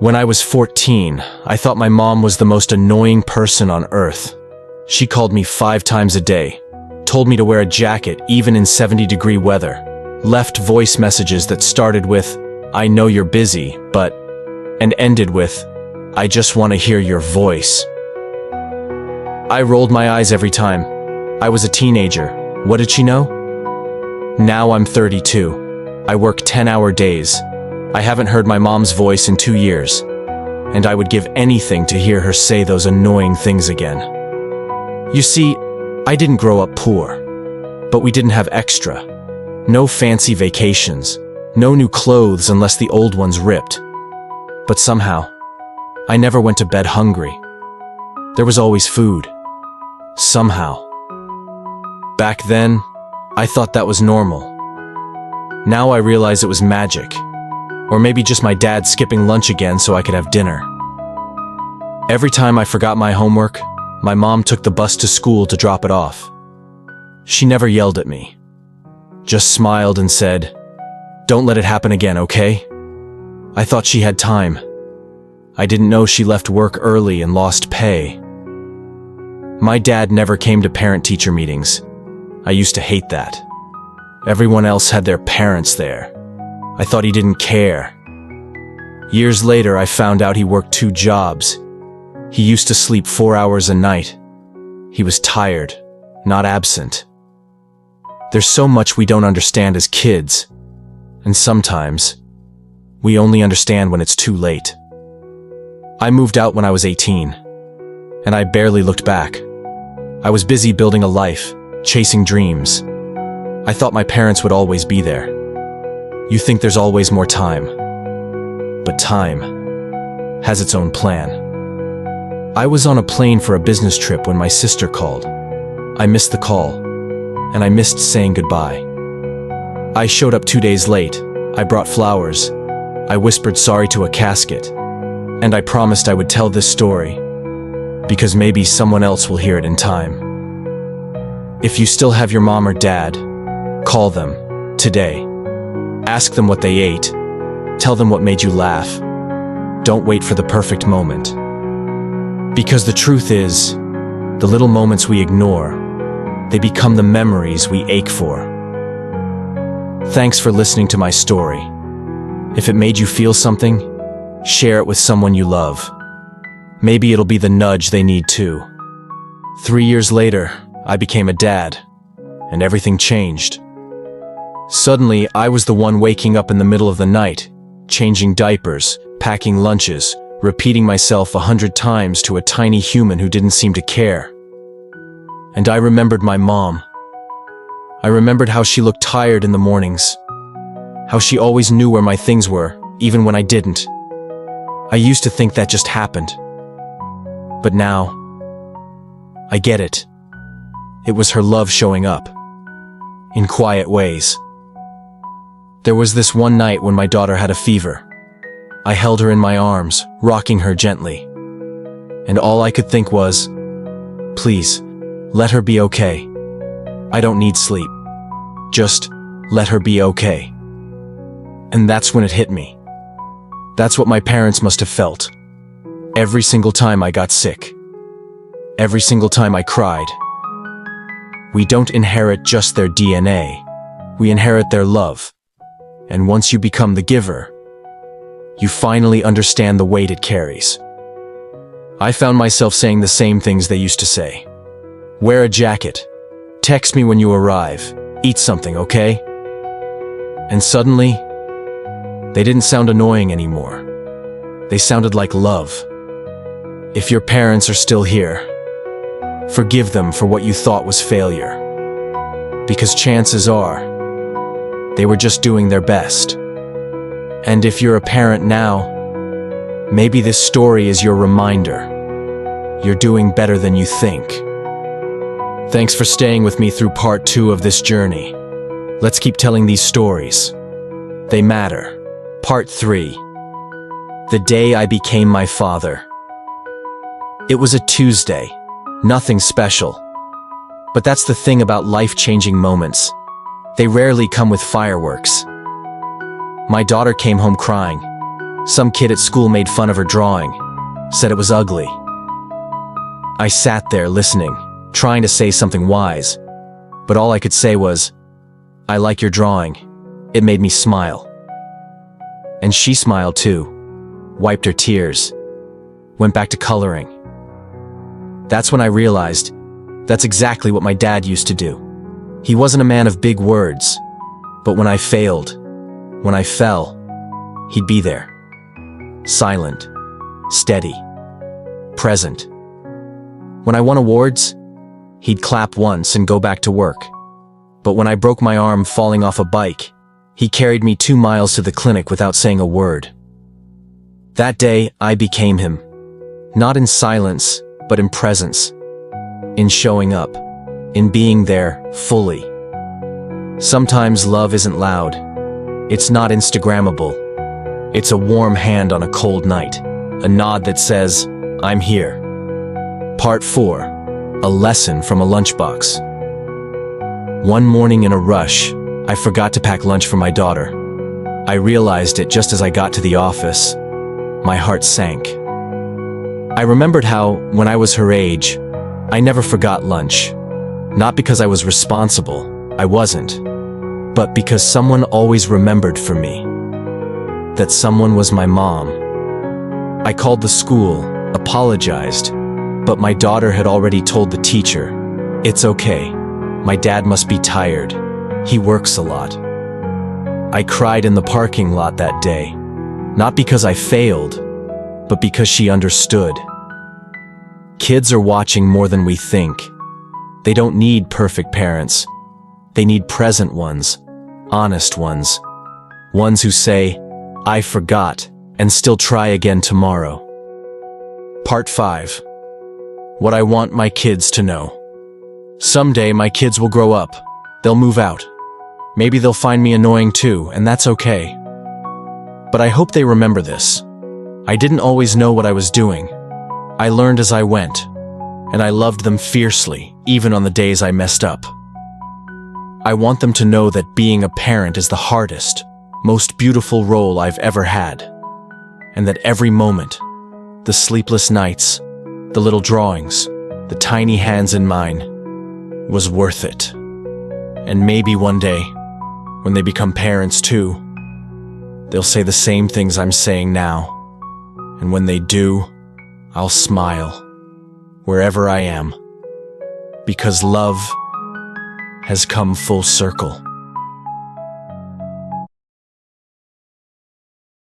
When I was 14, I thought my mom was the most annoying person on earth. She called me 5 times a day, told me to wear a jacket even in 70-degree weather, left voice messages that started with, "I know you're busy, but," and ended with, "I just want to hear your voice." I rolled my eyes every time. I was a teenager. What did she know? Now I'm 32. I work 10-hour days. I haven't heard my mom's voice in 2 years, and I would give anything to hear her say those annoying things again. You see, I didn't grow up poor, but we didn't have extra. No fancy vacations, no new clothes unless the old ones ripped. But somehow, I never went to bed hungry. There was always food. Somehow. Back then, I thought that was normal. Now I realize it was magic. Or maybe just my dad skipping lunch again so I could have dinner. Every time I forgot my homework, my mom took the bus to school to drop it off. She never yelled at me, just smiled and said, "Don't let it happen again, okay?" I thought she had time. I didn't know she left work early and lost pay. My dad never came to parent-teacher meetings. I used to hate that. Everyone else had their parents there. I thought he didn't care. Years later, I found out he worked 2 jobs. He used to sleep 4 hours a night. He was tired, not absent. There's so much we don't understand as kids, and sometimes we only understand when it's too late. I moved out when I was 18, and I barely looked back. I was busy building a life, chasing dreams. I thought my parents would always be there. You think there's always more time, but time has its own plan. I was on a plane for a business trip when my sister called. I missed the call, and I missed saying goodbye. I showed up 2 days late. I brought flowers. I whispered sorry to a casket, and I promised I would tell this story, because maybe someone else will hear it in time. If you still have your mom or dad, call them today. Ask them what they ate. Tell them what made you laugh. Don't wait for the perfect moment. Because the truth is, the little moments we ignore, they become the memories we ache for. Thanks for listening to my story. If it made you feel something, share it with someone you love. Maybe it'll be the nudge they need too. 3 years later, I became a dad, and everything changed. Suddenly, I was the one waking up in the middle of the night, changing diapers, packing lunches, repeating myself 100 times to a tiny human who didn't seem to care. And I remembered my mom. I remembered how she looked tired in the mornings, how she always knew where my things were, even when I didn't. I used to think that just happened. But now, I get it. It was her love showing up, in quiet ways. There was this one night when my daughter had a fever. I held her in my arms, rocking her gently. And all I could think was, please, let her be okay. I don't need sleep. Just let her be okay. And that's when it hit me. That's what my parents must have felt. Every single time I got sick. Every single time I cried. We don't inherit just their DNA. We inherit their love. And once you become the giver, you finally understand the weight it carries. I found myself saying the same things they used to say. Wear a jacket. Text me when you arrive. Eat something, okay? And suddenly, they didn't sound annoying anymore. They sounded like love. If your parents are still here, forgive them for what you thought was failure. Because chances are, they were just doing their best. And if you're a parent now, maybe this story is your reminder. You're doing better than you think. Thanks for staying with me through part 2 of this journey. Let's keep telling these stories. They matter. Part 3. The day I became my father. It was a Tuesday. Nothing special. But that's the thing about life-changing moments. They rarely come with fireworks. My daughter came home crying, Some kid at school made fun of her drawing, said it was ugly. I sat there listening, trying to say something wise, but all I could say was, "I like your drawing. It made me smile." And she smiled too, wiped her tears, went back to coloring. That's when I realized that's exactly what my dad used to do. He wasn't a man of big words, but when I failed, when I fell, he'd be there. Silent, steady, present. When I won awards, he'd clap once and go back to work. But when I broke my arm falling off a bike, he carried me 2 miles to the clinic without saying a word. That day, I became him. Not in silence, but in presence. In showing up. In being there, fully. Sometimes love isn't loud. It's not Instagrammable. It's a warm hand on a cold night. A nod that says, "I'm here." Part 4. A lesson from a lunchbox. One morning in a rush, I forgot to pack lunch for my daughter. I realized it just as I got to the office. My heart sank. I remembered how, when I was her age, I never forgot lunch. Not because I was responsible, I wasn't, but because someone always remembered for me. That someone was my mom. I called the school, apologized, but my daughter had already told the teacher, "It's okay. My dad must be tired. He works a lot." I cried in the parking lot that day, not because I failed, but because she understood. Kids are watching more than we think. They don't need perfect parents. They need present ones, honest ones. Ones who say, "I forgot," and still try again tomorrow. Part 5. What I want my kids to know. Someday my kids will grow up. They'll move out. Maybe they'll find me annoying too, and that's okay. But I hope they remember this. I didn't always know what I was doing. I learned as I went, and I loved them fiercely, even on the days I messed up. I want them to know that being a parent is the hardest, most beautiful role I've ever had, and that every moment, the sleepless nights, the little drawings, the tiny hands in mine, was worth it. And maybe one day, when they become parents too, they'll say the same things I'm saying now. And when they do, I'll smile, wherever I am, because love has come full circle.